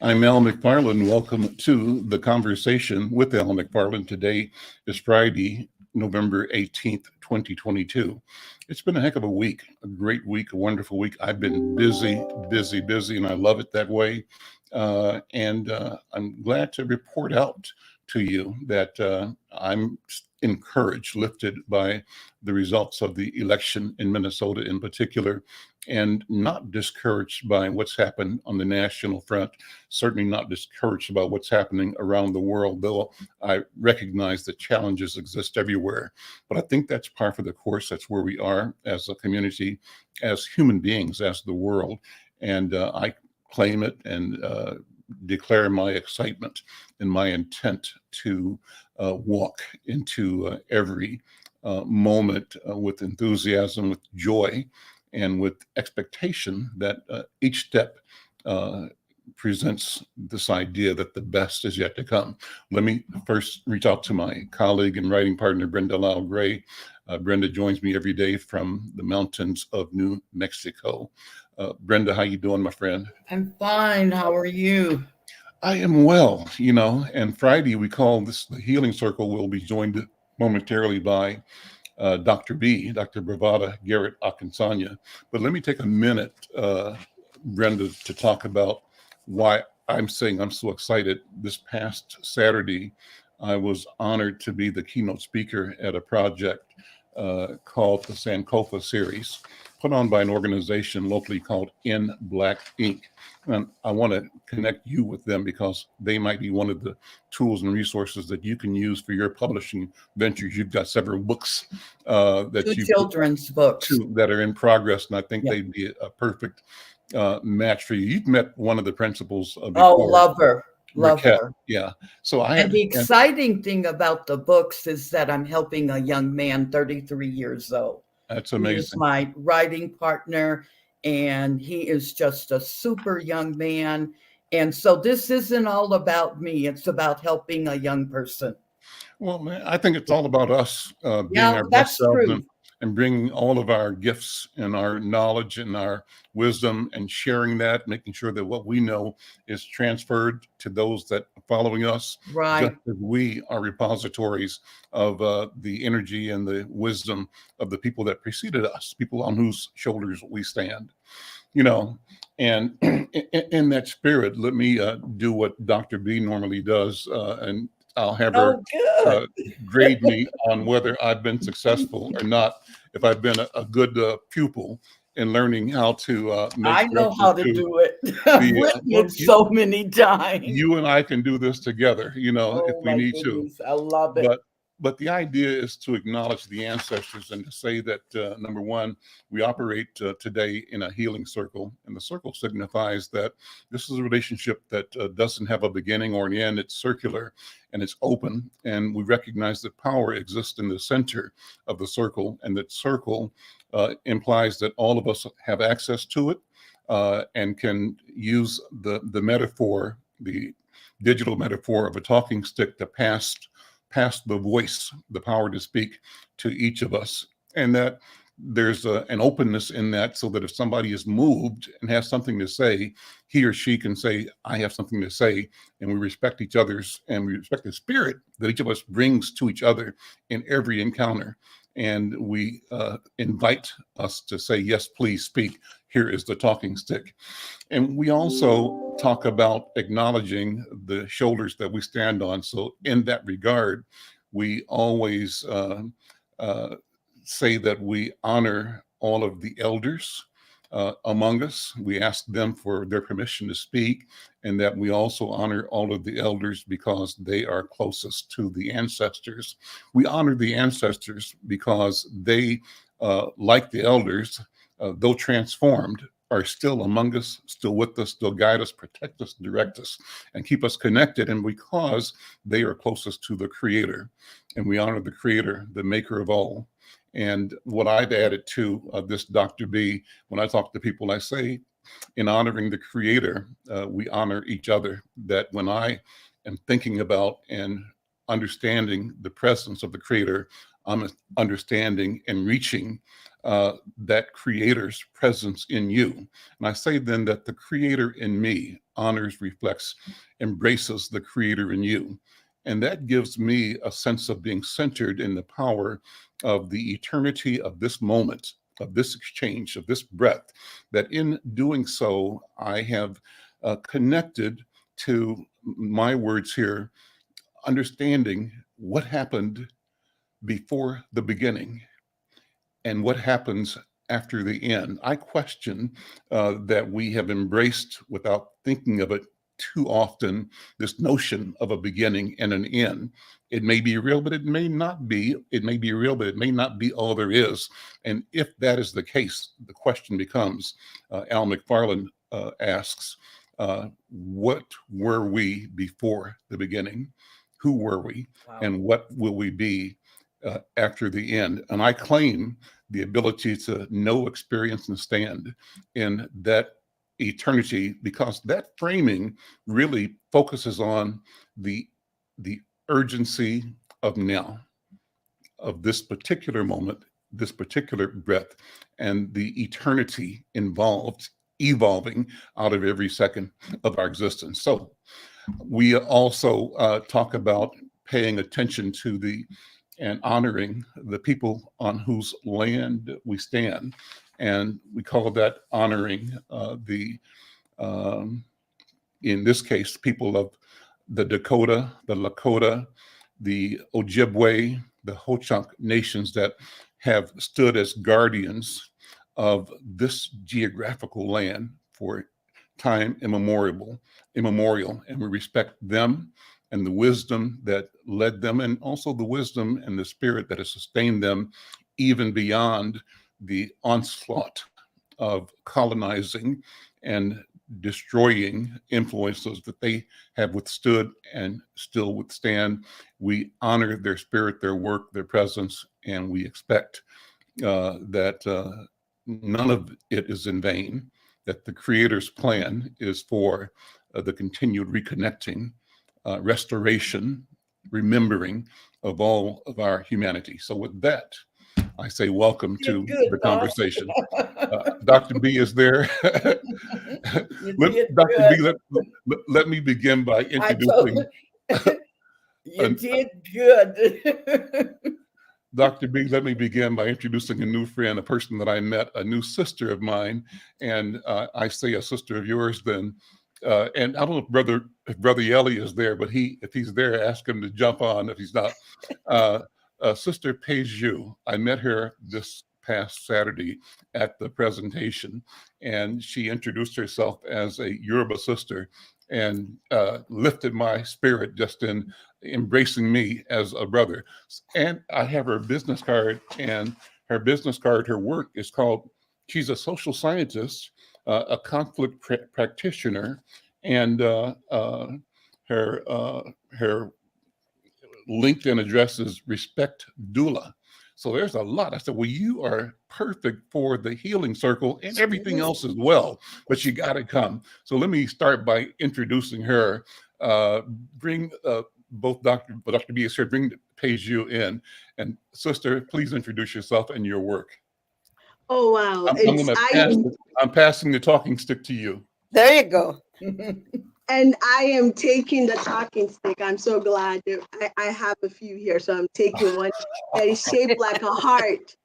I'm Al McFarlane. Welcome to the conversation with Al McFarlane. Today is Friday, November 18th, 2022. It's been a heck of a week, a great week, a wonderful week. I've been busy, and I love it that way. I'm glad to report out to you that I'm encouraged, lifted by the results of the election in Minnesota in particular, and not discouraged by what's happened on the national front, certainly not discouraged about what's happening around the world, though I recognize that challenges exist everywhere. But I think that's par for the course. That's where we are as a community, as human beings, as the world. And I claim it and declare my excitement and my intent to walk into every moment with enthusiasm, with joy, and with expectation that each step presents this idea that the best is yet to come. Let me first reach out to my colleague and writing partner, Brenda Lyle-Gray. Brenda joins me every day from the mountains of New Mexico. Brenda, how you doing, my friend? I'm fine. How are you? I am well, and Friday we call this the Healing Circle. We'll be joined momentarily by Dr. Bravada, Garrett-Akinsanya. But let me take a minute, Brenda, to talk about why I'm saying I'm so excited. This past Saturday, I was honored to be the keynote speaker at a project called the Sankofa series, put on by an organization locally called In Black Ink. And I want to connect you with them because they might be one of the tools and resources that you can use for your publishing ventures. You've got several books children's books that are in progress, and I think they'd be a perfect match for you. You've met one of the principals before. Oh, love her. Yeah. So the exciting thing about the books is that I'm helping a young man, 33 years old. That's amazing. He's my writing partner, and he is just a super young man. And so this isn't all about me. It's about helping a young person. Well, man, I think it's all about us being our best selves and bringing all of our gifts and our knowledge and our wisdom and sharing that, making sure that what we know is transferred to those that are following us. Right. Just as we are repositories of the energy and the wisdom of the people that preceded us, people on whose shoulders we stand. And in that spirit, let me do what Dr. B normally does, and I'll have her grade me on whether I've been successful or not, if I've been a good pupil in learning how to make I know how to do it. I've written it so many times. You and I can do this together, if we need to. I love it. But the idea is to acknowledge the ancestors and to say that, number one, we operate today in a healing circle. And the circle signifies that this is a relationship that doesn't have a beginning or an end. It's circular and it's open. And we recognize that power exists in the center of the circle. And that circle implies that all of us have access to it and can use the metaphor, the digital metaphor of a talking stick to pass the voice, the power to speak to each of us. And that there's an openness in that, so that if somebody is moved and has something to say, he or she can say, I have something to say. And we respect each other's, and we respect the spirit that each of us brings to each other in every encounter. And we invite us to say, yes, please speak. Here is the talking stick. And we also talk about acknowledging the shoulders that we stand on. So in that regard, we always say that we honor all of the elders among us. We ask them for their permission to speak, and that we also honor all of the elders because they are closest to the ancestors. We honor the ancestors because they, like the elders, though transformed, are still among us, still with us, still guide us, protect us, direct us, and keep us connected. And because they are closest to the Creator, and we honor the Creator, the maker of all. And what I've added to this Dr. B, when I talk to people, I say, in honoring the Creator, we honor each other. That when I am thinking about and understanding the presence of the Creator, I'm understanding and reaching that Creator's presence in you. And I say then that the Creator in me honors, reflects, embraces the Creator in you. And that gives me a sense of being centered in the power of the eternity of this moment, of this exchange, of this breath, that in doing so, I have connected to my words here, understanding what happened before the beginning and what happens after the end. I question that we have embraced, without thinking of it too often, this notion of a beginning and an end. It may be real, but it may not be. It may be real, but it may not be all there is. And if that is the case, the question becomes, Al McFarlane asks, what were we before the beginning? Who were we? Wow. And what will we be after the end? And I claim the ability to know, experience, and stand in that eternity, because that framing really focuses on the urgency of now, of this particular moment, this particular breath, and the eternity involved, evolving out of every second of our existence. So we also talk about paying attention to and honoring the people on whose land we stand. And we call that honoring in this case, people of the Dakota, the Lakota, the Ojibwe, the Ho-Chunk nations that have stood as guardians of this geographical land for time immemorial, and we respect them and the wisdom that led them, and also the wisdom and the spirit that has sustained them even beyond the onslaught of colonizing and destroying influences that they have withstood and still withstand. We honor their spirit, their work, their presence, and we expect that none of it is in vain, that the Creator's plan is for the continued reconnecting, restoration, remembering of all of our humanity. So with that, I say welcome to the conversation. Dr. B is there. Let me begin by introducing. You did good. Dr. B, let me begin by introducing a new friend, a person that I met, a new sister of mine. And I say a sister of yours then. And I don't know if Brother Yelly is there, but if he's there, ask him to jump on if he's not. Sister Peju, I met her this past Saturday at the presentation, and she introduced herself as a Yoruba sister and lifted my spirit just in embracing me as a brother. And I have her business card, and her work is called, she's a social scientist, a conflict practitioner, and her LinkedIn address is Respect Doula. So there's a lot. I said, well, you are perfect for the healing circle and everything else as well, but you got to come. So let me start by introducing her. Bring both Dr. B is here, bring Peju in. And sister, please introduce yourself and your work. Oh, wow. I'm passing the talking stick to you. There you go. And I am taking the talking stick. I'm so glad that I have a few here. So I'm taking one that is shaped like a heart,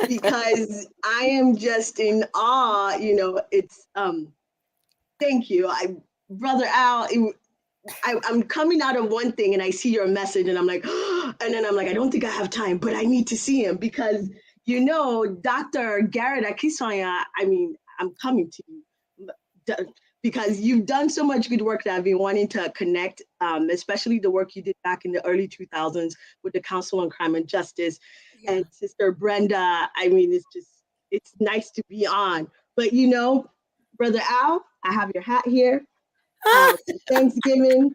because I am just in awe. You know, it's, thank you. Brother Al, I'm coming out of one thing and I see your message and I'm like, and then I'm like, I don't think I have time, but I need to see him because, you know, Dr. Garrett-Akinsanya, I mean, I'm coming to you. Because you've done so much good work that I've been wanting to connect, especially the work you did back in the early 2000s with the Council on Crime and Justice. Yeah. And Sister Brenda, I mean, it's nice to be on. But you know, Brother Al, I have your hat here. Thanksgiving,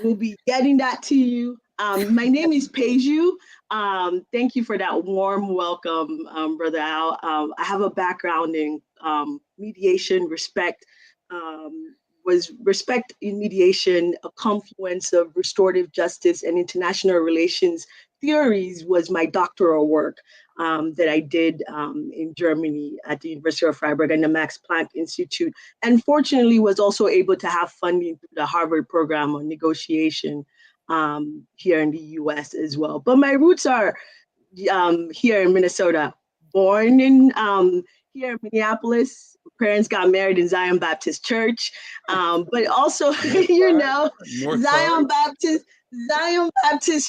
we'll be getting that to you. My name is Peju. Thank you for that warm welcome, Brother Al. I have a background in mediation, respect, was respect in mediation, a confluence of restorative justice and international relations theories was my doctoral work that I did in Germany at the University of Freiburg and the Max Planck Institute, and fortunately was also able to have funding through the Harvard program on negotiation here in the US as well. But my roots are here in Minnesota, born in here in Minneapolis. Parents got married in Zion Baptist Church, but also, Zion Baptist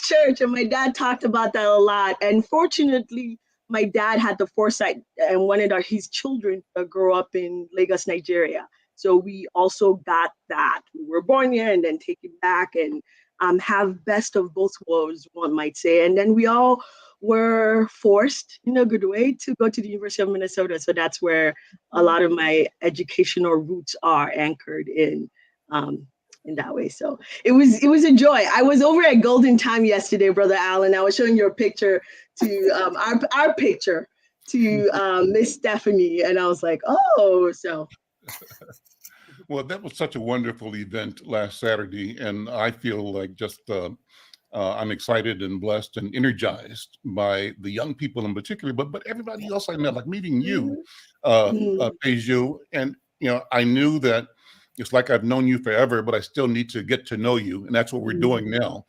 Church. And my dad talked about that a lot. And fortunately, my dad had the foresight and wanted his children to grow up in Lagos, Nigeria. So we also got that. We were born here and then taken back and have best of both worlds, one might say. And then we all were forced in a good way to go to the University of Minnesota. So that's where a lot of my educational roots are anchored in that way. So it was a joy. I was over at Golden Time yesterday, Brother Allen. I was showing your picture to our picture to Miss Stephanie, and I was like, oh, so. Well, that was such a wonderful event last Saturday, and I feel like just I'm excited and blessed and energized by the young people in particular, but everybody else I met, like meeting you, Peju, and I knew that it's like I've known you forever, but I still need to get to know you, and that's what we're doing now.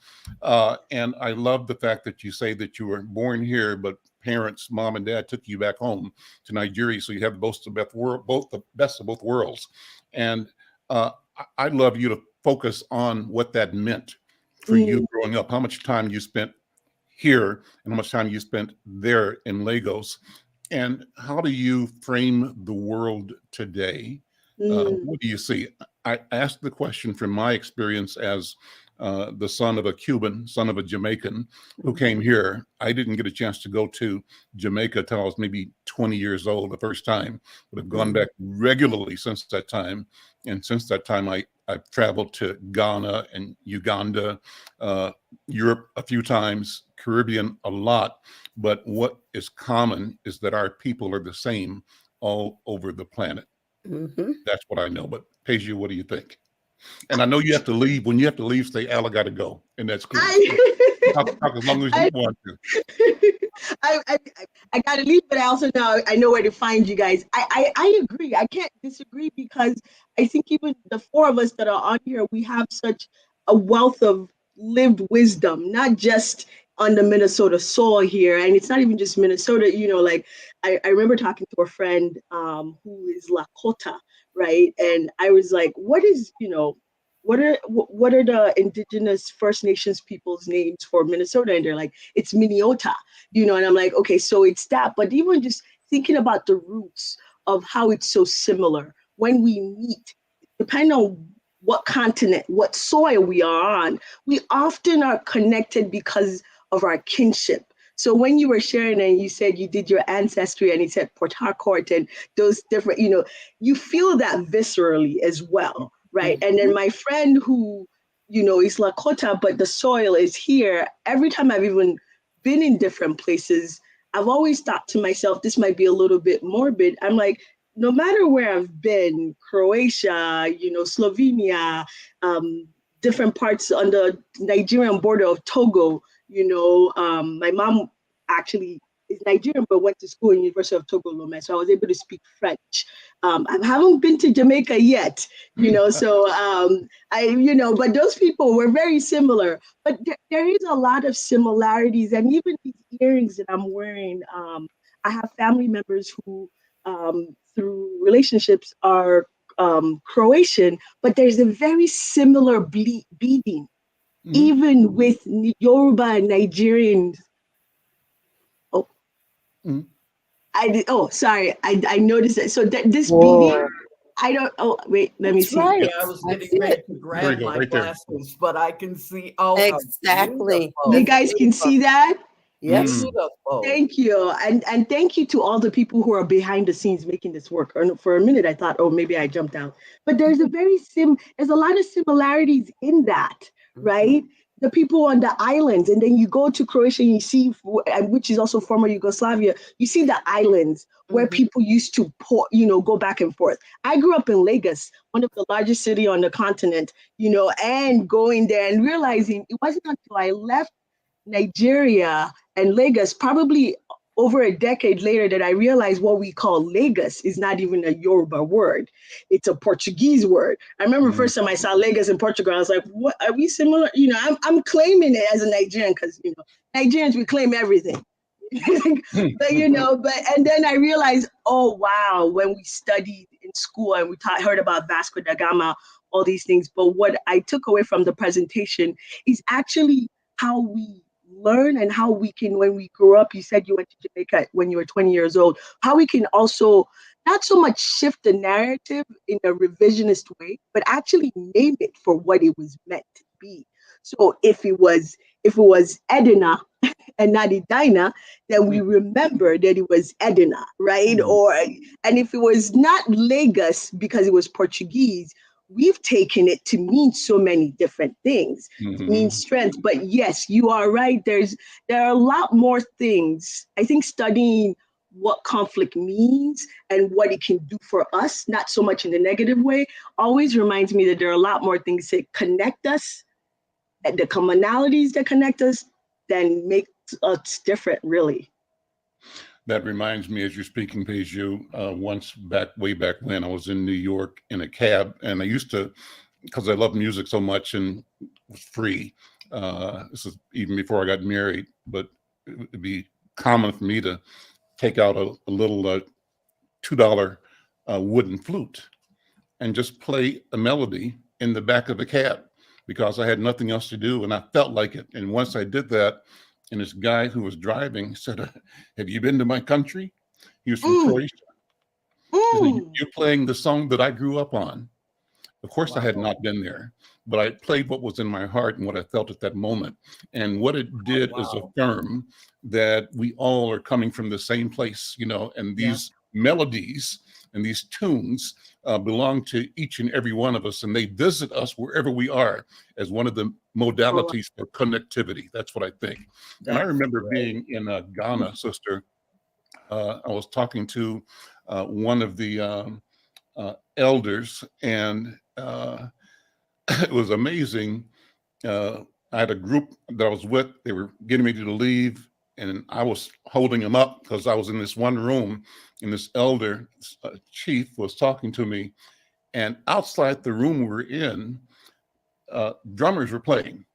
And I love the fact that you say that you were born here, but parents, mom and dad, took you back home to Nigeria, so you have both the best of both worlds. And I'd love you to focus on what that meant for you growing up, how much time you spent here and how much time you spent there in Lagos, and how do you frame the world today? What do you see? I asked the question from my experience as the son of a Cuban, son of a Jamaican who came here. I didn't get a chance to go to Jamaica till I was maybe 20 years old the first time, but I've gone back regularly since that time. And since that time, I've traveled to Ghana and Uganda, Europe a few times, Caribbean a lot. But what is common is that our people are the same all over the planet. That's what I know. But Peju, what do you think? And I know you have to leave. When you have to leave, say, Al, I got to go. And that's cool. Talk as long as you want to. I got to leave, but I also know where to find you guys. I agree. I can't disagree because I think even the four of us that are on here, we have such a wealth of lived wisdom, not just on the Minnesota soil here. And it's not even just Minnesota, like I remember talking to a friend who is Lakota, right? And I was like, what are the indigenous First Nations people's names for Minnesota? And they're like, it's Minneota, and I'm like, okay, so it's that. But even just thinking about the roots of how it's so similar when we meet, depending on what continent, what soil we are on, we often are connected because of our kinship. So when you were sharing and you said you did your ancestry and you said Port Harcourt and those different, you feel that viscerally as well, right? And then my friend who, is Lakota, but the soil is here. Every time I've even been in different places, I've always thought to myself, this might be a little bit morbid. I'm like, no matter where I've been, Croatia, Slovenia, different parts on the Nigerian border of Togo, my mom actually is Nigerian, but went to school in University of Togo, Lomé, so I was able to speak French. I haven't been to Jamaica yet, so but those people were very similar. But there is a lot of similarities, and even these earrings that I'm wearing, I have family members who, through relationships, are Croatian, but there's a very similar beading. Even with Yoruba and Nigerians. Sorry. I noticed that. So this beading, I don't, wait, let me see. Right. Yeah, I was getting ready to grab my glasses, but I can see. Exactly. You guys can see that? Yes. Thank you. And thank you to all the people who are behind the scenes making this work. For a minute, I thought, maybe I jumped out. But there's a lot of similarities in that. Right? the people on the islands, and then you go to Croatia and you see, which is also former Yugoslavia, you see the islands where people used to go back and forth. I grew up in Lagos, one of the largest city on the continent, and going there and realizing it wasn't until I left Nigeria and Lagos, probably over a decade later, that I realized what we call Lagos is not even a Yoruba word. It's a Portuguese word. I remember first time I saw Lagos in Portugal, I was like, what, are we similar? I'm claiming it as a Nigerian because, Nigerians, we claim everything. but and then I realized, oh wow, when we studied in school and we heard about Vasco da Gama, all these things, but what I took away from the presentation is actually how we learn and how we can, when we grow up, you said you went to Jamaica when you were 20 years old, how we can also not so much shift the narrative in a revisionist way, but actually name it for what it was meant to be. So if it was Edina and not Edina, then we remember that it was Edina, right? And if it was not Lagos because it was Portuguese, we've taken it to mean so many different things, to mean strength. But yes, you are right. There are a lot more things. I think studying what conflict means and what it can do for us, not so much in the negative way, always reminds me that there are a lot more things that connect us, and the commonalities that connect us, than make us different, really. That reminds me, as you're speaking, Peju, once way back when I was in New York in a cab, and I used to, because I love music so much and it was free. This is even before I got married, but it'd be common for me to take out a little $2 wooden flute and just play a melody in the back of the cab because I had nothing else to do and I felt like it. And once I did that, and this guy who was driving said, have you been to my country? He was from Croatia. He said, you're playing the song that I grew up on. Of course, I had not been there, but I played what was in my heart and what I felt at that moment. And what it did is affirm that we all are coming from the same place, and these melodies and these tunes belong to each and every one of us, and they visit us wherever we are as one of the modalities for connectivity. That's what I think. And I remember being in Ghana, sister. I was talking to one of the elders, and it was amazing. I had a group that I was with. They were getting ready to leave, and I was holding them up because I was in this one room, and this elder chief was talking to me. And outside the room we're in, drummers were playing.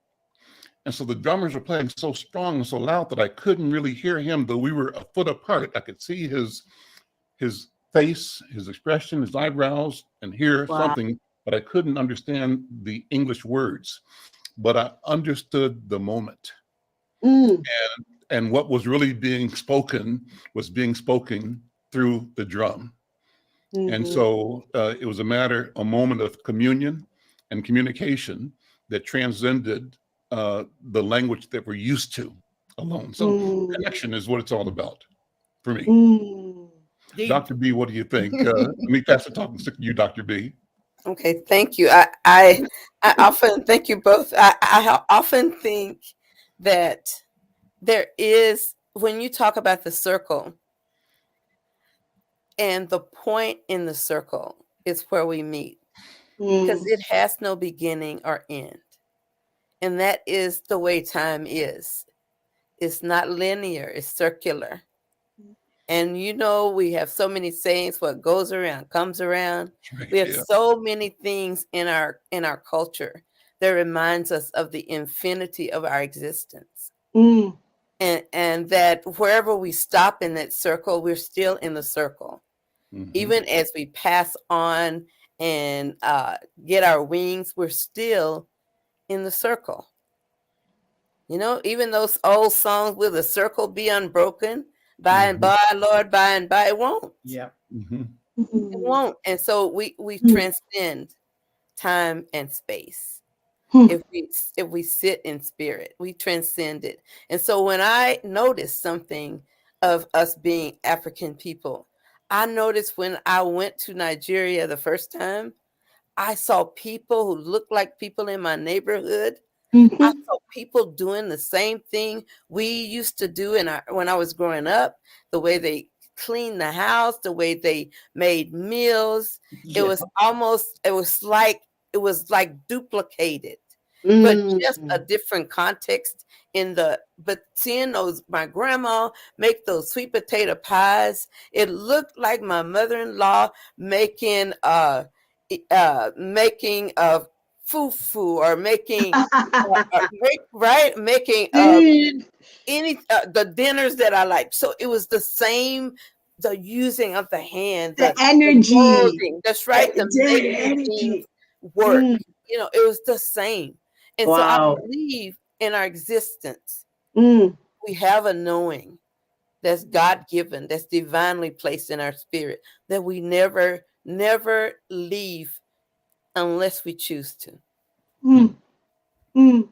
And so the drummers were playing so strong and so loud that I couldn't really hear him, though we were a foot apart. I could see his face, his expression, his eyebrows, and hear something, but I couldn't understand the English words. But I understood the moment. And what was really being spoken was being spoken through the drum. And so it was a moment of communion and communication that transcended the language that we're used to alone. So connection is what it's all about for me. Dr. B, what do you think? Let me pass the talking stick to you, Dr. B. Okay, thank you. I often thank you both. I often think that there is, when you talk about the circle, and the point in the circle is where we meet, because it has no beginning or end. And that is the way time is. It's not linear, it's circular. And we have so many sayings, what goes around comes around. Right, we have so many things in our culture that reminds us of the infinity of our existence. And that wherever we stop in that circle, we're still in the circle. Even as we pass on and get our wings, we're still in the circle. Even those old songs, will the circle be unbroken? By and by, Lord, by and by, it won't. Yeah. It won't. And so we transcend time and space. If we sit in spirit, we transcend it. And so when I noticed something of us being African people, I noticed when I went to Nigeria the first time, I saw people who looked like people in my neighborhood. I saw people doing the same thing we used to do when I was growing up, the way they cleaned the house, the way they made meals. Yeah. It was like duplicated, but just a different context but seeing my grandma make those sweet potato pies, it looked like my mother-in-law making fufu, or making the dinners that I like. So it was the same, the using of the hand, The the energy. molding. That's right. The The making energy. things work. It was the same. And so I Wow. believe in our existence, Mm. we have a knowing that's God-given, that's divinely placed in our spirit, that we never leave unless we choose to. Mm. Mm.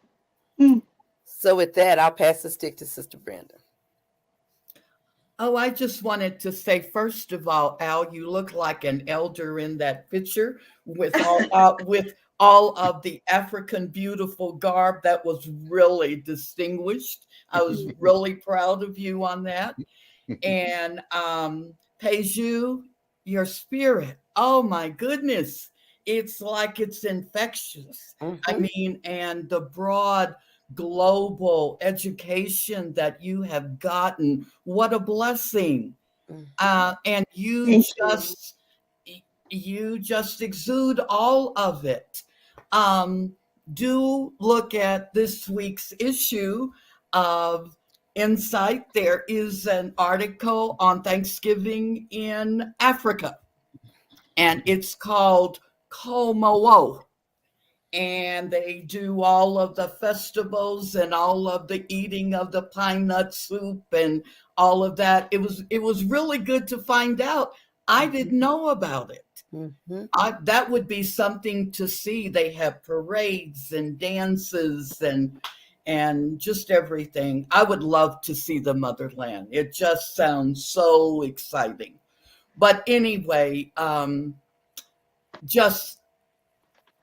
Mm. So with that, I'll pass the stick to Sister Brenda. Oh, I just wanted to say, first of all, Al, you look like an elder in that picture with all of the African beautiful garb. That was really distinguished. I was really proud of you on that. And Peju, your spirit. Oh my goodness. It's like it's infectious. I mean, and the broad global education that you have gotten, what a blessing. And you just exude all of it. Do look at this week's issue of Insight. There is an article on Thanksgiving in Africa, and it's called Komowo. And they do all of the festivals and all of the eating of the pine nut soup and all of that. It was really good to find out. I didn't know about it. That would be something to see. They have parades and dances and just everything. I would love to see the motherland. It just sounds so exciting. But anyway,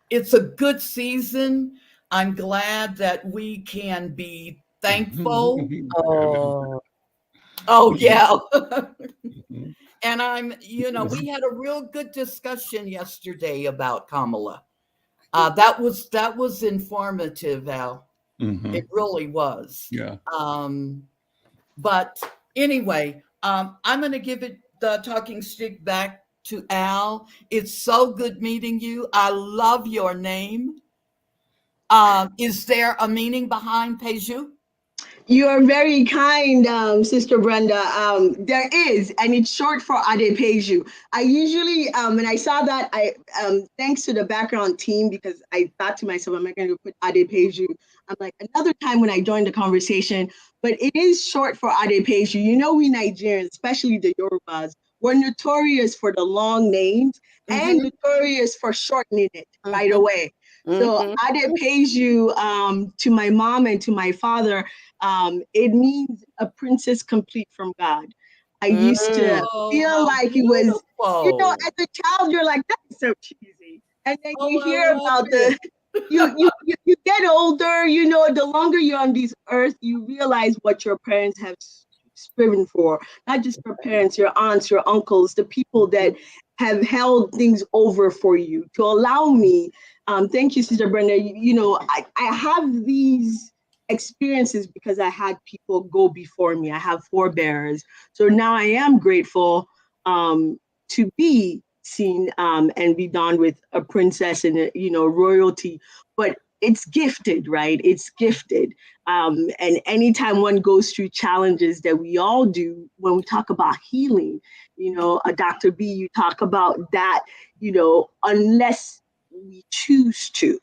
it's a good season. I'm glad that we can be thankful. Oh yeah. And we had a real good discussion yesterday about Kamala. That was informative, Al. It really was. Yeah. But anyway, I'm going to give the talking stick back to Al. It's so good meeting you. I love your name. Is there a meaning behind Peju? You are very kind, Sister Brenda. There is, and it's short for Adepeju. I usually, when I saw that, thanks to the background team, because I thought to myself, am I going to put Adepeju? I'm like, another time when I joined the conversation, but it is short for Adepeju. You know, we Nigerians, especially the Yorubas, we're notorious for the long names and notorious for shortening it right away. So Adepeju, to my mom and to my father, it means a princess complete from God. I used to feel like it was, as a child, you're like, that's so cheesy. And then you hear about you get older, the longer you're on this earth, you realize what your parents have striven for, not just your parents, your aunts, your uncles, the people that have held things over for you to allow me. Thank you, Sister Brenda. I have these experiences because I had people go before me. I have forebearers. So now I am grateful to be seen and be donned with a princess and, royalty. But it's gifted, right? It's gifted. And anytime one goes through challenges that we all do, when we talk about healing, Dr. B, you talk about that, unless we choose to.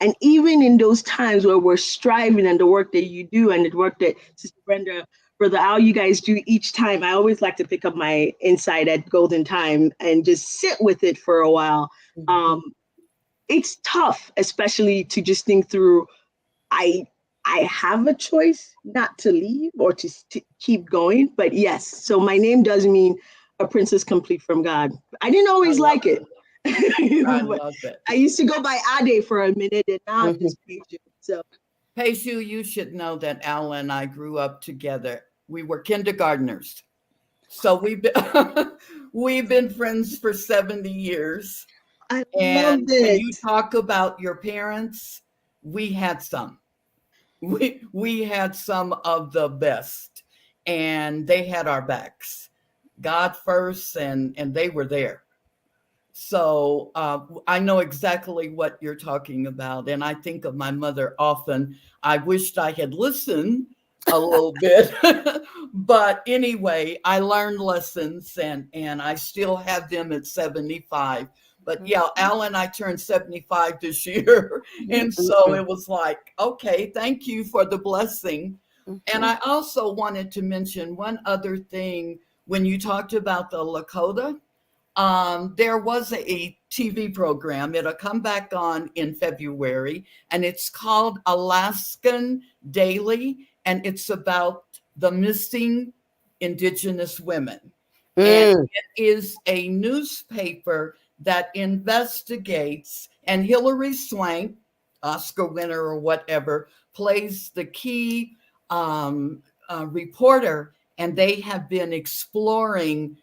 And even in those times where we're striving and the work that you do and the work that Sister Brenda, Brother Al, you guys do each time, I always like to pick up my insight at Golden Time and just sit with it for a while. It's tough, especially to just think through, I have a choice not to leave or to keep going. But yes, so my name does mean a princess complete from God. I didn't always like it. I love it. I used to go by Ade for a minute, and now I'm just Peju. So Peju, you should know that Al and I grew up together. We were kindergartners. So we've been friends for 70 years. I love And when it. you talk about your parents, we had some. We had some of the best, and they had our backs. God first, and they were there. So I know exactly what you're talking about. And I think of my mother often. I wished I had listened a little bit. But anyway, I learned lessons, and I still have them at 75. But yeah, Al and I turned 75 this year. And so it was like, okay, thank you for the blessing. And I also wanted to mention one other thing when you talked about the Lakota. There was a TV program. It'll come back on in February, and it's called Alaskan Daily, and it's about the missing Indigenous women. And it is a newspaper that investigates, and Hilary Swank, Oscar winner or whatever, plays the key reporter, and they have been exploring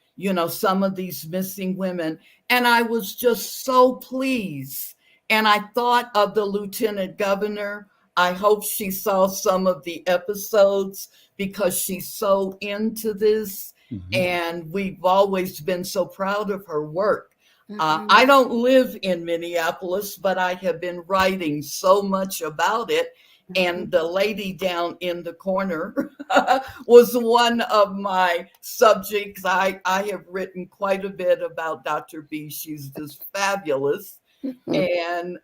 some of these missing women. And I was just so pleased. And I thought of the lieutenant governor. I hope she saw some of the episodes because she's so into this. And we've always been so proud of her work. I don't live in Minneapolis, but I have been writing so much about it. And the lady down in the corner was one of my subjects. I have written quite a bit about Dr. B. She's just fabulous. And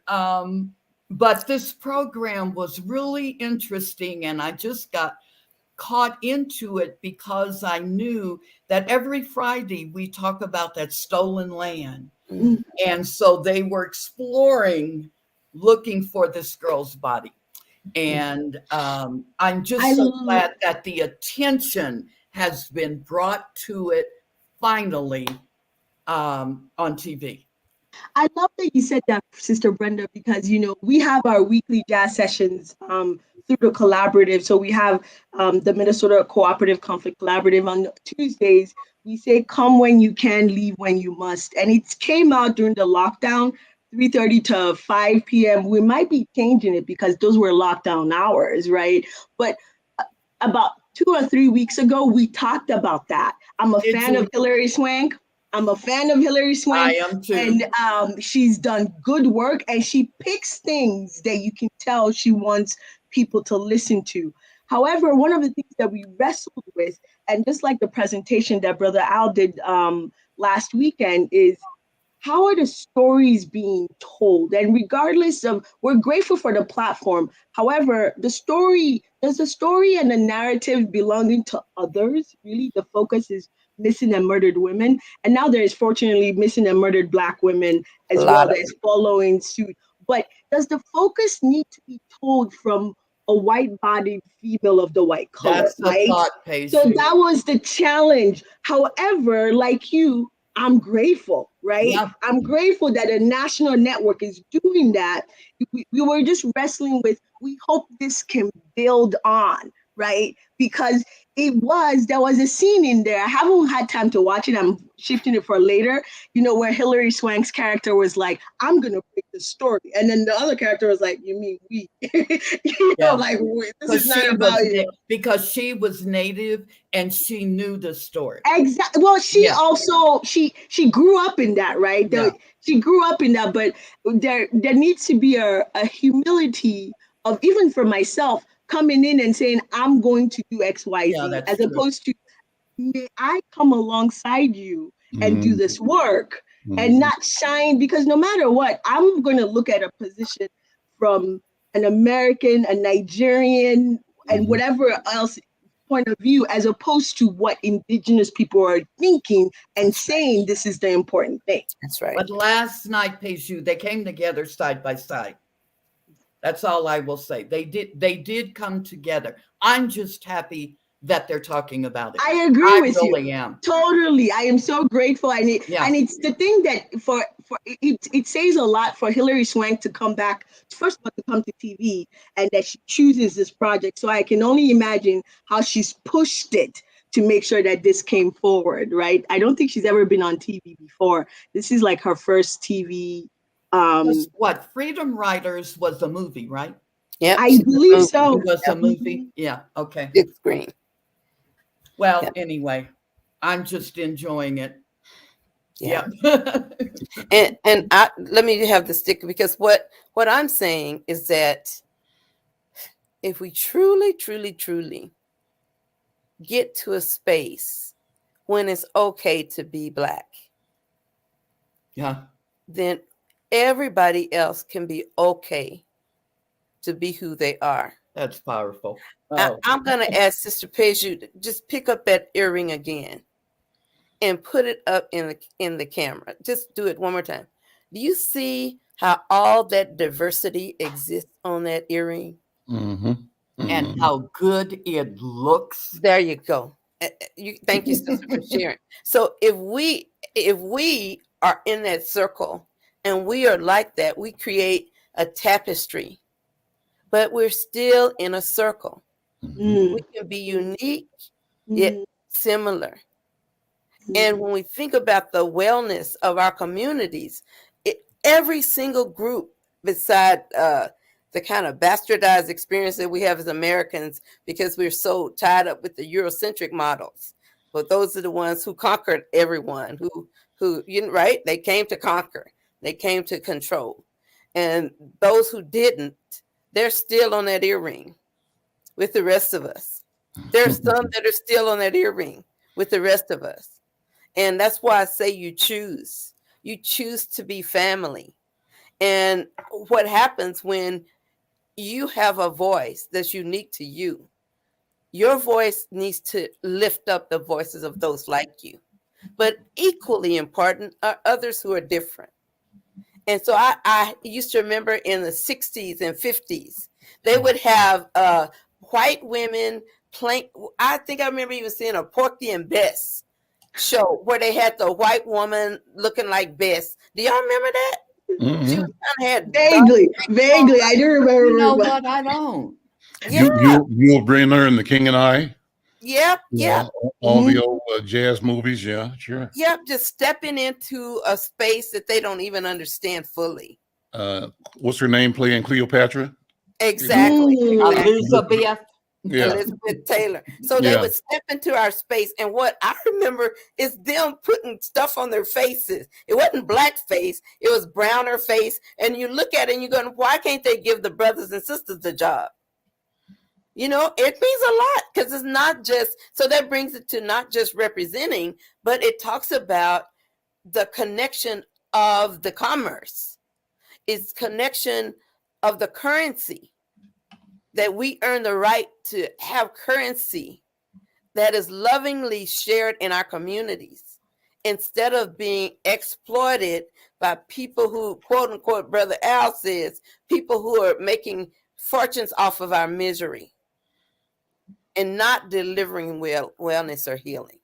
but this program was really interesting, and I just got caught into it because I knew that every Friday we talk about that stolen land. And so they were exploring, looking for this girl's body. And I'm just so glad that the attention has been brought to it finally on TV. I love that you said that, Sister Brenda, because we have our weekly jazz sessions through the collaborative. So we have the Minnesota Cooperative Conflict Collaborative on Tuesdays. We say, "Come when you can, leave when you must," and it came out during the lockdown. 3:30 to 5 p.m. We might be changing it because those were lockdown hours, right? But about 2 or 3 weeks ago, we talked about that. I'm a fan of Hilary Swank. I am too. And she's done good work, and she picks things that you can tell she wants people to listen to. However, one of the things that we wrestled with, and just like the presentation that Brother Al did last weekend, is how are the stories being told? And regardless of, we're grateful for the platform. However, does the story and the narrative belonging to others? Really, the focus is missing and murdered women. And now there is fortunately missing and murdered Black women as well that is following suit. But does the focus need to be told from a white-bodied female of the white color? That's the thought, Paige. So that was the challenge. However, like you, I'm grateful, right? Yeah. I'm grateful that a national network is doing that. We were just wrestling with, we hope this can build on, right? Because there was a scene in there. I haven't had time to watch it. I'm shifting it for later, where Hilary Swank's character was like, "I'm going to break the story." And then the other character was like, "You mean we?" Like, this is not about you. Because she was Native and she knew the story. Exactly. Well, she also, she grew up in that, right? She grew up in that, but there needs to be a humility of, even for myself, coming in and saying, "I'm going to do X, Y, Z," as opposed to, "May I come alongside you and do this work and not shine?" Because no matter what, I'm going to look at a position from an American, a Nigerian, and whatever else point of view, as opposed to what Indigenous people are thinking and saying this is the important thing. That's right. But last night, Peju, they came together side by side. That's all I will say. They did come together. I'm just happy that they're talking about it. I agree with you. I really am. Totally. I am so grateful. And Yeah. it's the thing that it says a lot for Hilary Swank to come back, first of all, to come to TV, and that she chooses this project. So I can only imagine how she's pushed it to make sure that this came forward, right? I don't think she's ever been on TV before. This is like her first TV. What, Freedom Riders was a movie, right? Yeah, I believe so. It was a movie. Yeah. Okay. Big screen. Well, anyway, I'm just enjoying it. Yeah. Yeah. and let me have the sticker, because what I'm saying is that if we truly get to a space when it's okay to be Black, Yeah. then everybody else can be okay to be who they are. That's powerful. Oh. I'm going to ask Sister Peju to just pick up that earring again and put it up in the camera. Just do it one more time. Do you see how all that diversity exists on that earring? Mm-hmm. Mm-hmm. And how good it looks. There you go. Thank you, Sister, for sharing. So if we are in that circle and we are like that, we create a tapestry, but we're still in a circle. Mm. We can be unique, yet similar. And when we think about the wellness of our communities, every single group, beside the kind of bastardized experience that we have as Americans, because we're so tied up with the Eurocentric models. But those are the ones who conquered everyone, who right? They came to conquer. They came to control. And those who didn't, they're still on that earring with the rest of us. There's some that are still on that earring with the rest of us. And that's why I say you choose. You choose to be family. And what happens when you have a voice that's unique to you, your voice needs to lift up the voices of those like you. But equally important are others who are different. And so I used to remember in the 60s and 50s, they would have white women playing. I think I remember even seeing a Porky and Bess show where they had the white woman looking like Bess. Do y'all remember that? Mm-hmm. She was had vaguely. I do remember. You know what? I don't. Yeah. Yul Brynner and The King and I. Yep. Yeah, all the old jazz movies. Yeah, sure. Yep. Just stepping into a space that they don't even understand fully. What's her name playing Cleopatra? Exactly. Elizabeth. Yeah. Elizabeth Taylor. So they would step into our space. And what I remember is them putting stuff on their faces. It wasn't blackface. It was browner face. And you look at it and you're going, why can't they give the brothers and sisters the job? You know, it means a lot, because it's not just, so that brings it to not just representing, but it talks about the connection of the commerce. It's connection of the currency, that we earn the right to have currency that is lovingly shared in our communities, instead of being exploited by people who, quote unquote, Brother Al says, people who are making fortunes off of our misery and not delivering wellness or healing.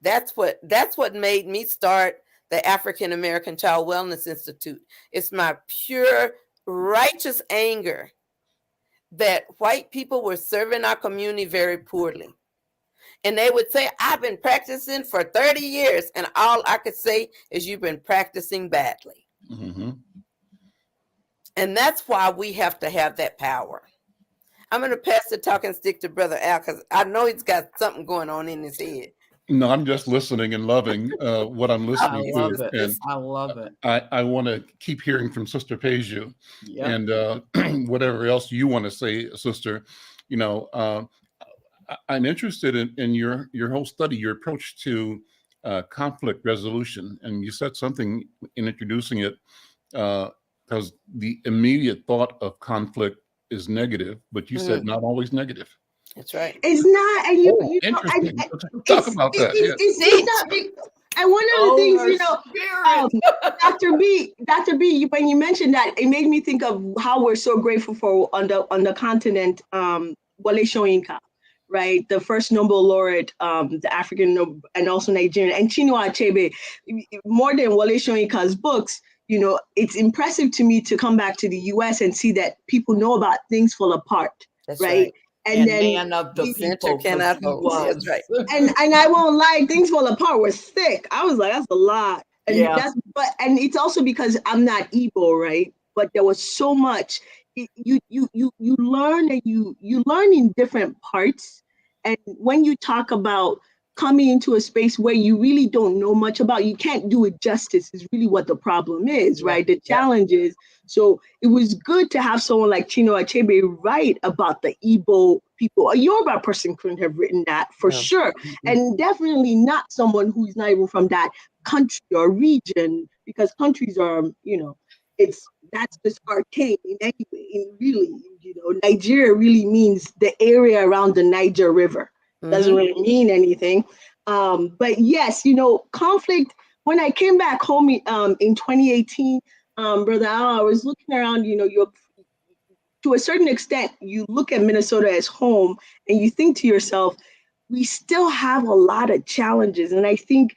That's what made me start the African American Child Wellness Institute. It's my pure righteous anger that white people were serving our community very poorly. And they would say, I've been practicing for 30 years. And all I could say is, you've been practicing badly. Mm-hmm. And that's why we have to have that power. I'm going to pass the talking stick to Brother Al, because I know he's got something going on in his head. No, I'm just listening and loving what I'm listening to. And I love it. I want to keep hearing from Sister Peju, Yep. and whatever else you want to say, Sister. You know, I'm interested in your whole study, your approach to conflict resolution. And you said something in introducing it, because the immediate thought of conflict is negative, but you said not always negative. That's right. It's not, and you know, Interesting. Talk about that. It's not. And one of the things, you know, Dr. B, when you mentioned that, it made me think of how we're so grateful for on the continent, Wale Soyinka, right? The first Nobel laureate, the African and also Nigerian, and Chinua Achebe. More than Wole Soyinka's books, it's impressive to me to come back to the US and see that people know about Things Fall Apart, That's right? And then man of the Center people, 'cause cannot he hold. was. That's right. and I won't lie, Things Fall Apart was thick. I was like, that's a lot. And Yeah. and it's also because I'm not Igbo, right? But there was so much. You learn, and you learn in different parts. And when you talk about coming into a space where you really don't know much about, you can't do it justice, is really what the problem is, Yeah. right? The challenge is. So it was good to have someone like Chinua Achebe write about the Igbo people. A Yoruba person couldn't have written that for sure. Mm-hmm. And definitely not someone who's not even from that country or region, because countries are, that's just arcane in any way. Really, Nigeria really means the area around the Niger River. Doesn't really mean anything. But yes, conflict. When I came back home in 2018, Brother Al, I was looking around, to a certain extent, you look at Minnesota as home and you think to yourself, we still have a lot of challenges. And I think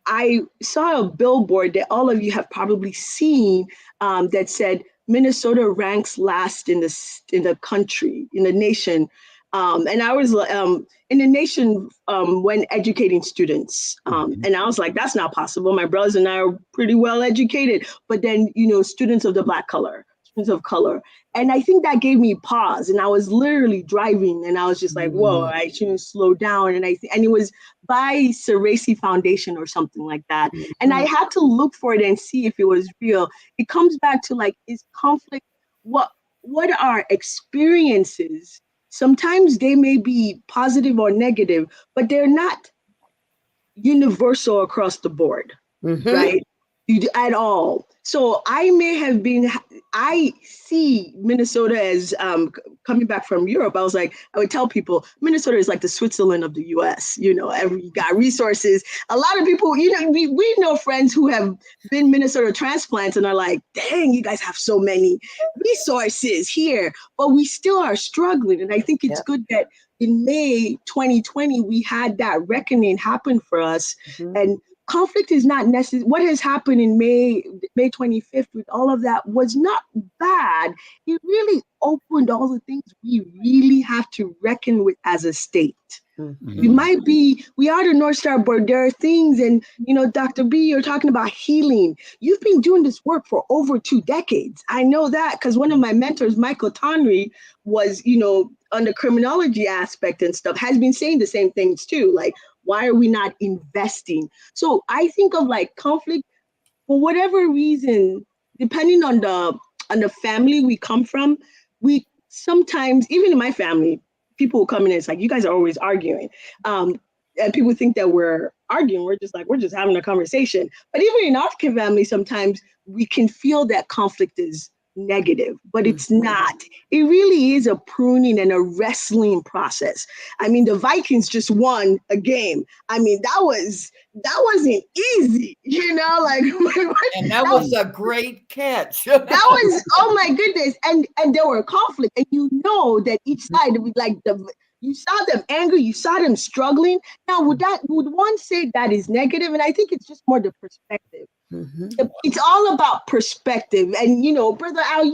I saw a billboard that all of you have probably seen that said Minnesota ranks last in the country, in the nation. And I was in the nation when educating students. And I was like, that's not possible. My brothers and I are pretty well educated. But then, students of color. And I think that gave me pause. And I was literally driving and I was just like, whoa, I shouldn't slow down. And it was by Ceresi Foundation or something like that. And I had to look for it and see if it was real. It comes back to like, is conflict, what are experiences? Sometimes they may be positive or negative, but they're not universal across the board, right? At all. So I see Minnesota as coming back from Europe. I would tell people Minnesota is like the Switzerland of the US. You got resources. A lot of people, we know friends who have been Minnesota transplants and are like, dang, you guys have so many resources here, but we still are struggling. And I think it's good that in May 2020, we had that reckoning happen for us. And conflict is not necessary. What has happened in May 25th with all of that was not bad. It really opened all the things we really have to reckon with as a state. We are the North Star board. There are things, and Dr. B, you're talking about healing. You've been doing this work for over 2 decades. I know that because one of my mentors, Michael Tonry, was, on the criminology aspect and stuff, has been saying the same things too. Like, why are we not investing? So I think of like conflict for whatever reason, depending on the family we come from, we sometimes, even in my family, people will come in and it's like, you guys are always arguing. And people think that we're arguing. We're just having a conversation. But even in our family, sometimes we can feel that conflict is negative, but it's not. It really is a pruning and a wrestling process. I mean, the Vikings just won a game. I mean, that wasn't easy, and that was a great catch. That was, oh my goodness. And there were conflict, and that each side would you saw them angry, you saw them struggling. Now, would one say that is negative? And I think it's just more the perspective. It's all about perspective. And, Brother Al,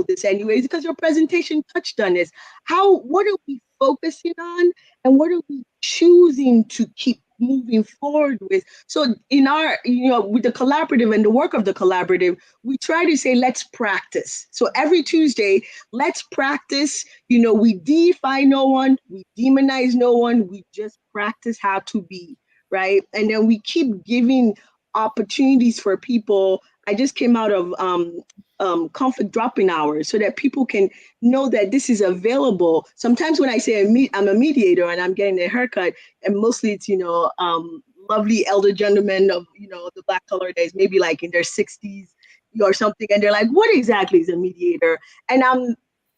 this anyways, because your presentation touched on this. What are we focusing on and what are we choosing to keep moving forward with? So in our, with the collaborative and the work of the collaborative, we try to say, let's practice. So every Tuesday, let's practice. We deify no one, we demonize no one, we just practice how to be, right? And then we keep giving opportunities for people. I just came out of conflict dropping hours so that people can know that this is available. Sometimes when I say I'm a mediator and I'm getting a haircut, and mostly it's, lovely elder gentlemen of, the Black color days, maybe like in their 60s or something. And they're like, what exactly is a mediator? And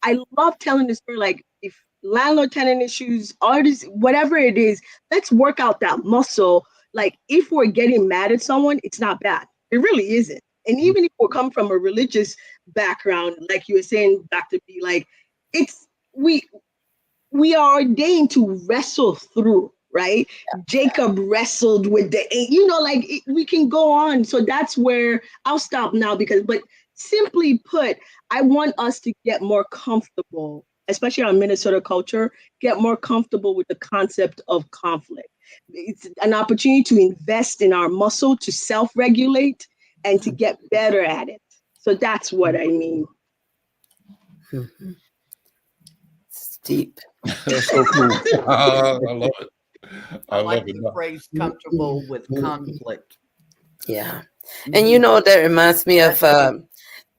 I love telling this story, like if landlord-tenant issues, artists, whatever it is, let's work out that muscle. Like if we're getting mad at someone, it's not bad. It really isn't. And even if we come from a religious background, like you were saying, Dr. B, like we we are ordained to wrestle through, right? Jacob wrestled with we can go on. So that's where I'll stop now but simply put, I want us to get more comfortable, especially our Minnesota culture, get more comfortable with the concept of conflict. It's an opportunity to invest in our muscle, to self-regulate, and to get better at it. So that's what I mean. It's deep. That's so cool. I love it. I like love it. the phrase comfortable with conflict. Yeah. And you know, that reminds me of,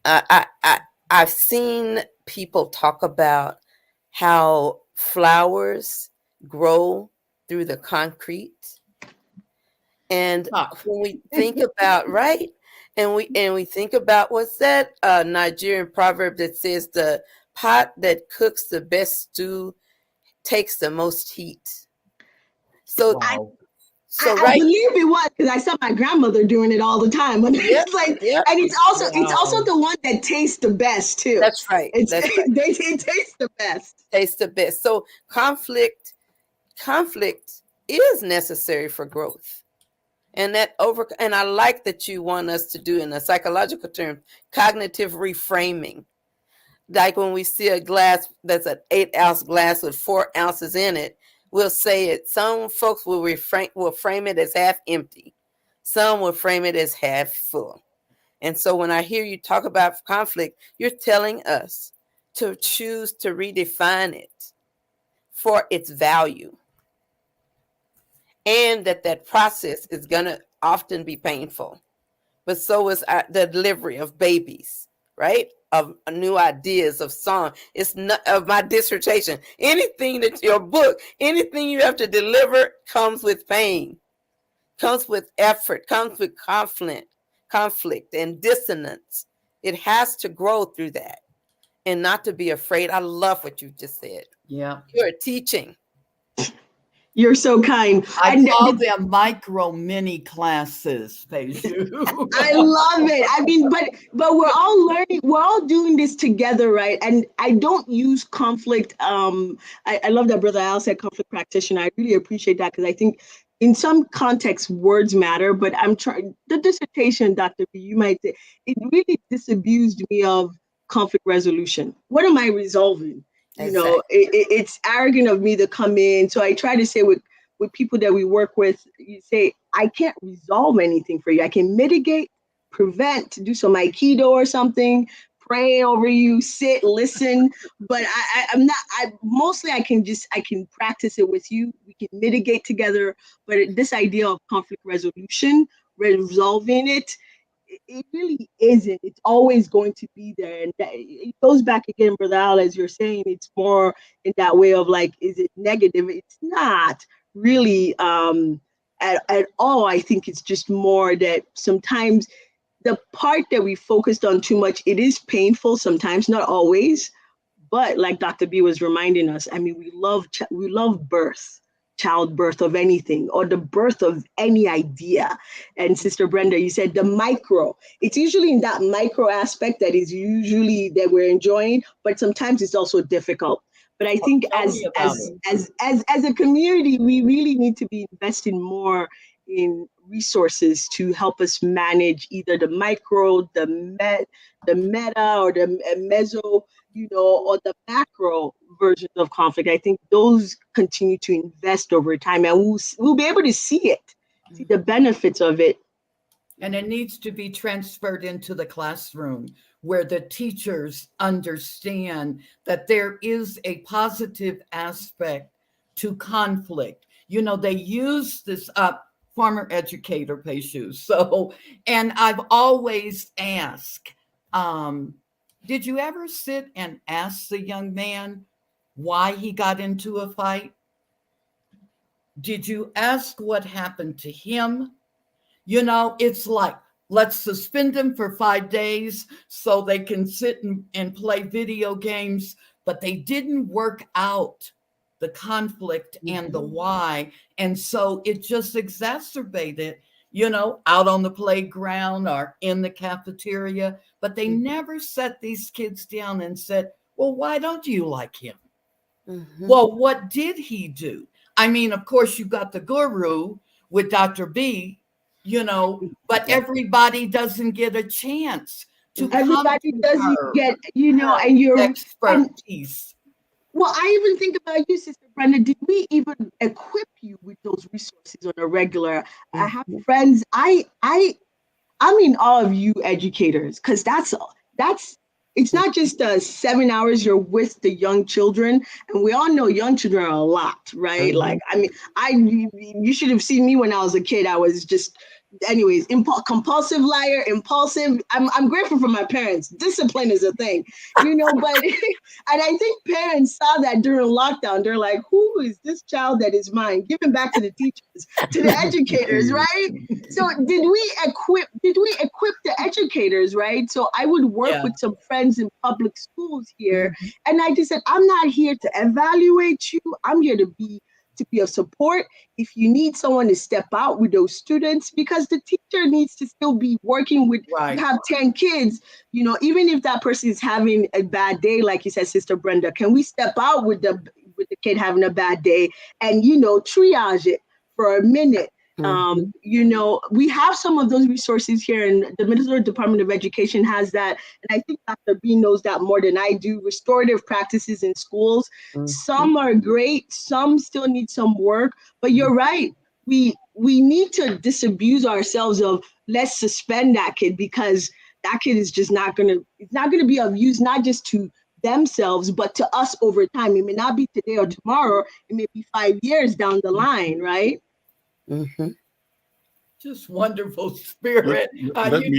I've seen people talk about how flowers grow through the concrete. And when we think about, right? And we think about, what's that Nigerian proverb that says the pot that cooks the best stew takes the most heat. So Wow. I believe it was, because I saw my grandmother doing it all the time. And it's like, and it's also the one that tastes the best too. That's right. It tastes the best. Tastes the best. So conflict is necessary for growth. And and I like that you want us to do, in a psychological term, cognitive reframing. Like when we see a glass that's an 8-ounce glass with 4 ounces in it, we'll say it. Some folks will frame it as half empty. Some will frame it as half full. And so when I hear you talk about conflict, you're telling us to choose to redefine it for its value. And that process is going to often be painful. But so is the delivery of babies, right? Of new ideas, of song. It's not of my dissertation. Anything that your book, anything you have to deliver comes with pain, comes with effort, comes with conflict and dissonance. It has to grow through that and not to be afraid. I love what you just said. Yeah. You're teaching. You're so kind. I call them micro mini classes, Peju. I love it. I mean, but we're all learning, we're all doing this together, right? And I don't use conflict. I love that Brother Al said conflict practitioner. I really appreciate that, because I think in some contexts words matter, but I'm trying, the dissertation, Dr. B, you might say, it really disabused me of conflict resolution. What am I resolving? You know, it's arrogant of me to come in. So I try to say with people that we work with, you say, I can't resolve anything for you. I can mitigate, prevent, do some Aikido or something, pray over you, sit, listen. But I'm not, mostly I can practice it with you. We can mitigate together. But this idea of conflict resolution, resolving it really isn't. It's always going to be there. And it goes back again, Brother Al, as you're saying, it's more in that way of like, is it negative? It's not really at all. I think it's just more that sometimes the part that we focused on too much, it is painful sometimes, not always. But like Dr. B was reminding us, I mean, we love birth. Childbirth of anything, or the birth of any idea. And Sister Brenda, you said the micro. It's usually in that micro aspect that is usually that we're enjoying, but sometimes it's also difficult. But I think as a community, we really need to be investing more in resources to help us manage either the micro, the meta, or the meso, or the macro versions of conflict. I think those continue to invest over time, and we'll be able to see the benefits of it. And it needs to be transferred into the classroom, where the teachers understand that there is a positive aspect to conflict. They use this former educator, Peju. So, and I've always asked, did you ever sit and ask the young man why he got into a fight? Did you ask what happened to him? It's like, let's suspend them for 5 days so they can sit and play video games, but they didn't work out the conflict and the why. And so it just exacerbated, out on the playground or in the cafeteria, but they never set these kids down and said, well, why don't you like him? Well, what did he do? I mean, of course, you got the guru with Dr. B, you know, but everybody doesn't get a chance to Everybody come to doesn't her, get, you know, her and you're, and expertise. well, I even think about you, Sister Brenda. Did we even equip you with those resources on a regular? I have friends. I mean, all of you educators, because that's it's not just 7 hours you're with the young children, and we all know young children are a lot, right? Like, I mean, you should have seen me when I was a kid. I was just, anyways, compulsive liar, impulsive. I'm grateful for my parents. Discipline is a thing, you know, but and I think parents saw that during lockdown. They're like, who is this child that is mine? Give him back to the teachers, to the educators, right? So did we equip the educators, right? So I would work with some friends in public schools here, and I just said, I'm not here to evaluate you. I'm here to be of support. If you need someone to step out with those students, because the teacher needs to still be working with, you have 10 kids, you know, even if that person is having a bad day, like you said, Sister Brenda, can we step out with the kid having a bad day and, you know, triage it for a minute? You know, we have some of those resources here, and the Minnesota Department of Education has that. And I think Dr. B knows that more than I do. Restorative practices in schools. Some are great, some still need some work, but you're right. We need to disabuse ourselves of, let's suspend that kid, because that kid is just not gonna be of use, not just to themselves, but to us over time. It may not be today or tomorrow, it may be 5 years down the line, right? Just wonderful spirit. You're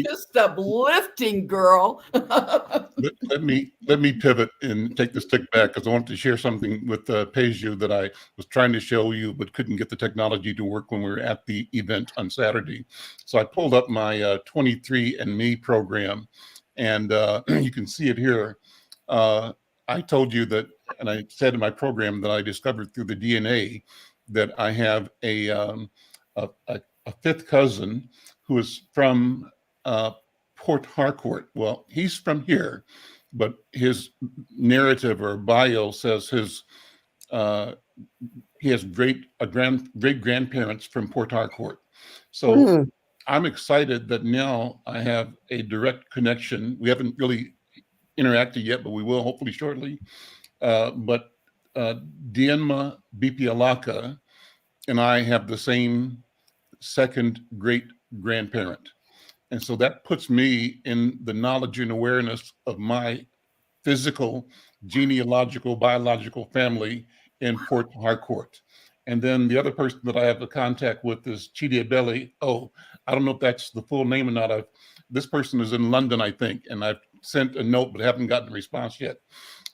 just uplifting, girl. let me pivot and take the stick back, because I wanted to share something with Peju that I was trying to show you but couldn't get the technology to work when we were at the event on Saturday. So I pulled up my 23andMe program, and you can see it here. I told you that, and I said in my program that I discovered through the DNA that I have a fifth cousin who is from Port Harcourt. Well, he's from here, but his narrative or bio says he has great grandparents from Port Harcourt. So I'm excited that now I have a direct connection. We haven't really interacted yet, but we will hopefully shortly. But Dienma Bipialaka and I have the same second great grandparent. And so that puts me in the knowledge and awareness of my physical, genealogical, biological family in Port Harcourt. And then the other person that I have a contact with is Chidiebele. Oh, I don't know if that's the full name or not. This person is in London, I think, and I've sent a note but haven't gotten a response yet.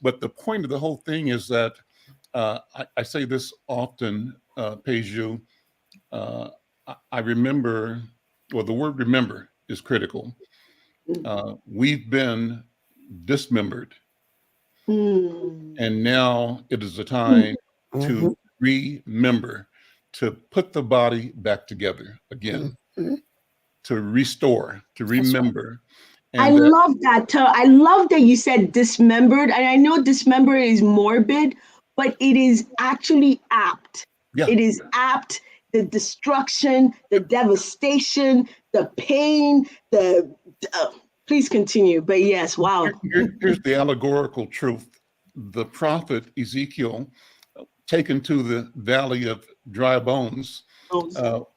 But the point of the whole thing is that I say this often, Peju, I remember, well, the word remember is critical. We've been dismembered, and now it is the time to remember, to put the body back together again, to restore, to remember. And I love that. I love that you said dismembered. And I know dismember is morbid, but it is actually apt. Yeah. It is apt. The destruction, the devastation, the pain, please continue. But yes, wow. Here's the allegorical truth. The prophet Ezekiel, taken to the valley of dry bones,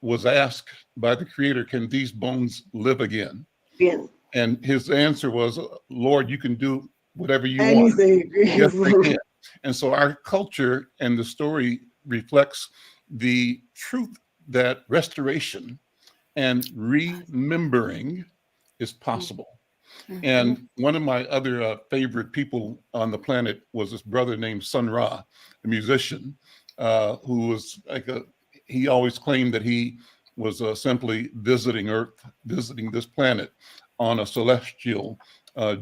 was asked by the Creator, can these bones live again? Yeah. And his answer was, Lord, you can do whatever you want. Yes, they can. And so our culture and the story reflects the truth that restoration and remembering is possible. And one of my other favorite people on the planet was this brother named Sun Ra, a musician, who was he always claimed that he was simply visiting Earth, visiting this planet on a celestial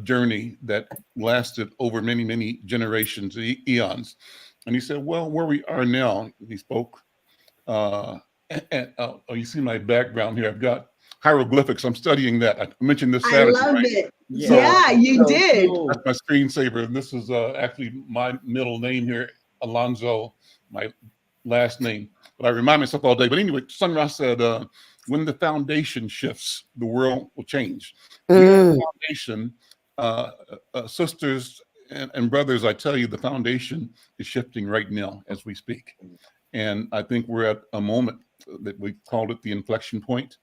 journey that lasted over many, many generations, eons. And he said, well, where we are now, he spoke, you see my background here. I've got hieroglyphics. I'm studying that. I mentioned this Saturday. I love it. So, yeah, you did. That's my screensaver. And this is actually my middle name here, Alonzo, my last name, but I remind myself all day. But anyway, Sun Ra said, when the foundation shifts, the world will change. The foundation, sisters and brothers, I tell you, the foundation is shifting right now as we speak. And I think we're at a moment that we called it the inflection point.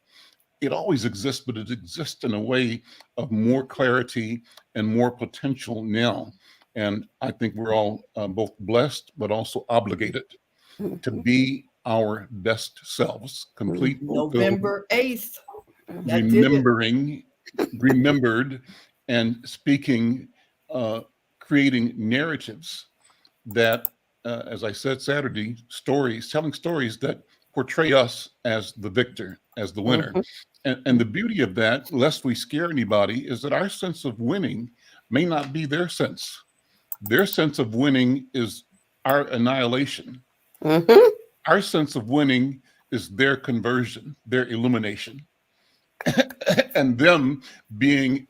It always exists, but it exists in a way of more clarity and more potential now. And I think we're all both blessed, but also obligated to be our best selves, complete, November 8th. Remembered, and speaking, creating narratives that, as I said Saturday, telling stories that portray us as the victor, as the winner. And the beauty of that, lest we scare anybody, is that our sense of winning may not be their sense. Their sense of winning is our annihilation. Our sense of winning is their conversion, their illumination, and them being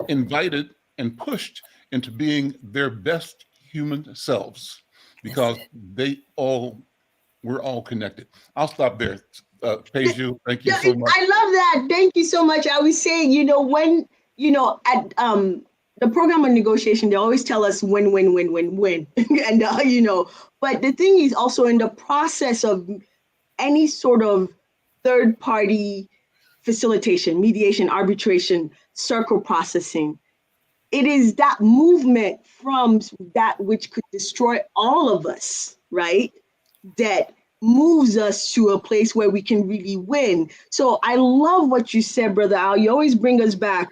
invited and pushed into being their best human selves, because we're all connected. I'll stop there. Peju, thank you so much. I love that. Thank you so much. I was saying, when, at the program on negotiation, they always tell us win, win, win, win, win. And, but the thing is also in the process of any sort of third party facilitation, mediation, arbitration, circle processing, it is that movement from that which could destroy all of us, right? That moves us to a place where we can really win. So I love what you said, Brother Al. You always bring us back.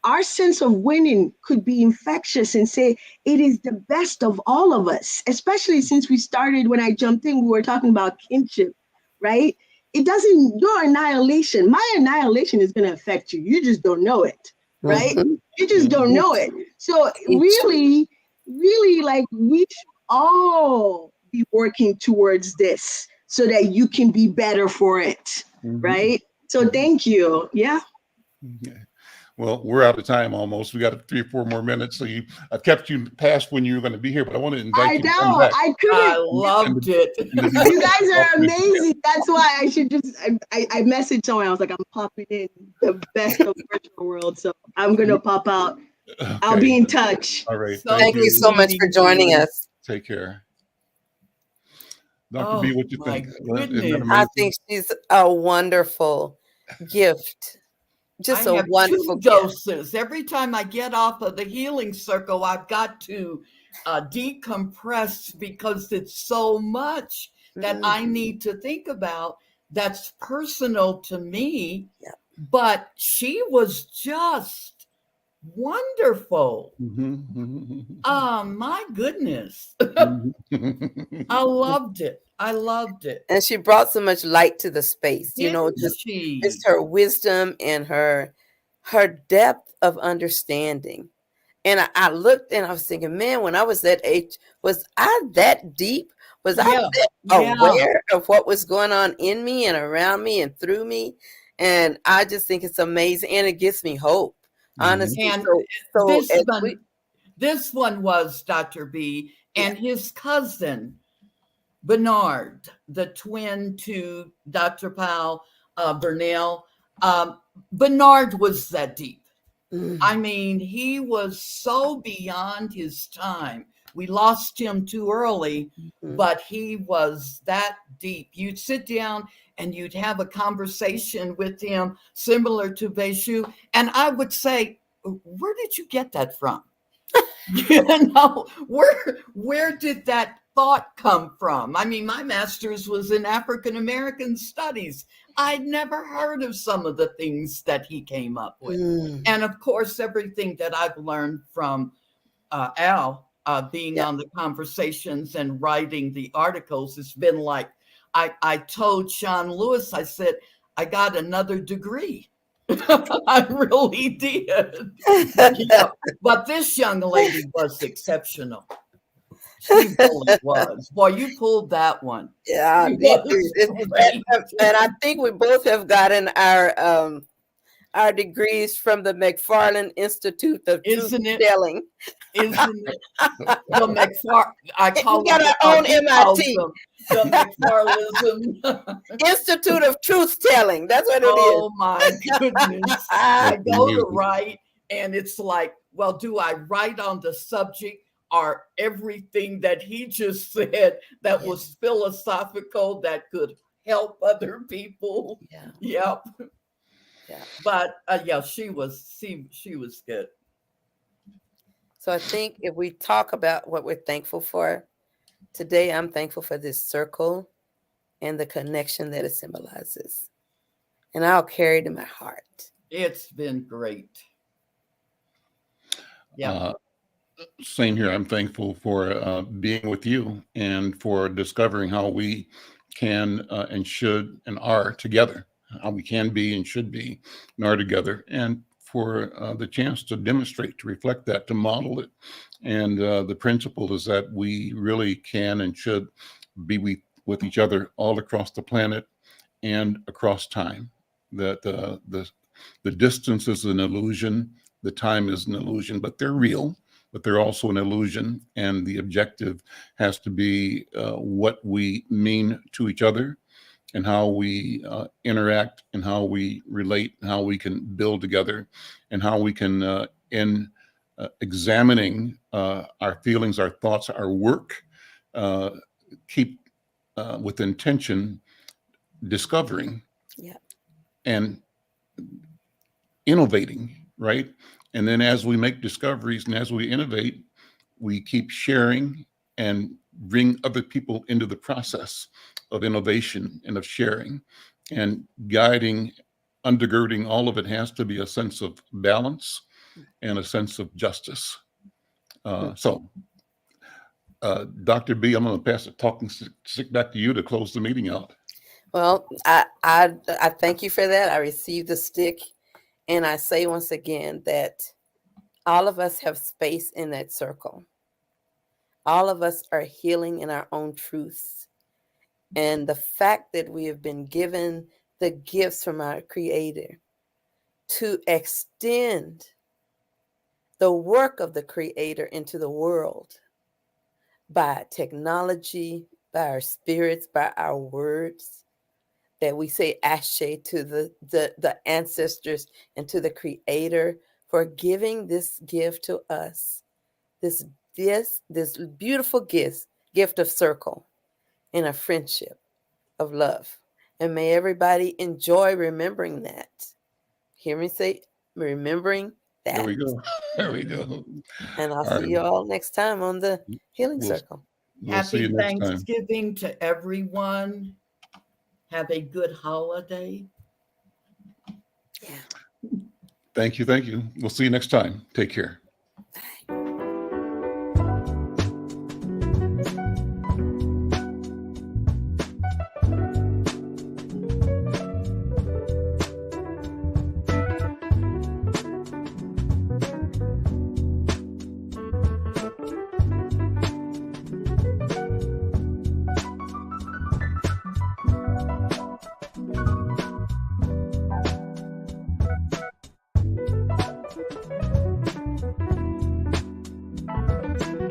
Our sense of winning could be infectious and say it is the best of all of us, especially since we started, when I jumped in, we were talking about kinship, right? It doesn't, your annihilation, my annihilation is going to affect you. You just don't know it, right? You just don't know it. So really, like, we should all be working towards this so that you can be better for it, right? So thank you. Yeah. Well, we're out of time almost. We got 3 or 4 more minutes. So I've kept you past when you were going to be here, but I want to invite you to come back. I couldn't. I loved it. You guys are amazing. That's why I should just, I messaged someone. I was like, I'm popping in the best of the virtual world. So I'm going to pop out. Okay. I'll be in touch. All right. Thank you so much for joining us. Take care. Dr. B, what you think? I think she's a wonderful gift. Just a wonderful 2 doses. Every time I get off of the healing circle, I've got to decompress, because it's so much that I need to think about that's personal to me. Yep. But she was just wonderful. Oh, my goodness. I loved it. And she brought so much light to the space, just her wisdom and her depth of understanding. And I looked and I was thinking, man, when I was that age, was I that deep? Was I that aware of what was going on in me and around me and through me? And I just think it's amazing. And it gives me hope, honestly. And this one was Dr. B and his cousin, Bernard, the twin to Dr. Powell, Burnell. Bernard was that deep. I mean, he was so beyond his time. We lost him too early, but he was that deep. You'd sit down and you'd have a conversation with him similar to Beishu. And I would say, where did you get that from? Where did that thought come from? I mean, my master's was in African American studies. I'd never heard of some of the things that he came up with. And of course, everything that I've learned from Al, being on the conversations and writing the articles, it's been like, I told Sean Lewis, I said, I got another degree. I really did. But this young lady was exceptional. She really was. Boy, you pulled that one. Yeah. And I think we both have gotten our degrees from the McFarlane Institute of Isn't it? Truth-Telling. Isn't it? The McFarlane, I call We got them, our own he calls MIT. them the McFarlism. Institute of Truth-Telling. That's what it is. Oh my goodness. I That's go to amazing. write and it's like, well, do I write on the subject or everything that he just said that Yeah. was philosophical that could help other people? Yeah. Yep. Yeah. But yeah, she was good. So I think if we talk about what we're thankful for today, I'm thankful for this circle and the connection that it symbolizes. And I'll carry it in my heart. It's been great. Yeah. Same here. I'm thankful for being with you and for discovering how we can and should and are together, how we can be and should be and are together, and for the chance to demonstrate, to reflect that, to model it. And the principle is that we really can and should be with each other all across the planet and across time. That the distance is an illusion, the time is an illusion, but they're real, but they're also an illusion. And the objective has to be what we mean to each other and how we interact and how we relate and how we can build together and how we can, in examining our feelings, our thoughts, our work, keep with intention discovering and innovating, right? And then as we make discoveries and as we innovate, we keep sharing and bring other people into the process of innovation and of sharing, and guiding, undergirding all of it has to be a sense of balance and a sense of justice. So Dr. B, I'm going to pass the talking stick back to you to close the meeting out. Well, I thank you for that. I received the stick. And I say once again that all of us have space in that circle. All of us are healing in our own truths. And the fact that we have been given the gifts from our Creator to extend the work of the Creator into the world by technology, by our spirits, by our words, that we say ashe to the ancestors and to the Creator for giving this gift to us, this beautiful gift of circle and a friendship of love. And may everybody enjoy remembering that. Hear me say, remembering that. There we go. There we go. And I'll All see you all next time on the Healing Circle. We'll see Happy you next time. Thanksgiving to everyone. Have a good holiday. Yeah. Thank you. Thank you. We'll see you next time. Take care.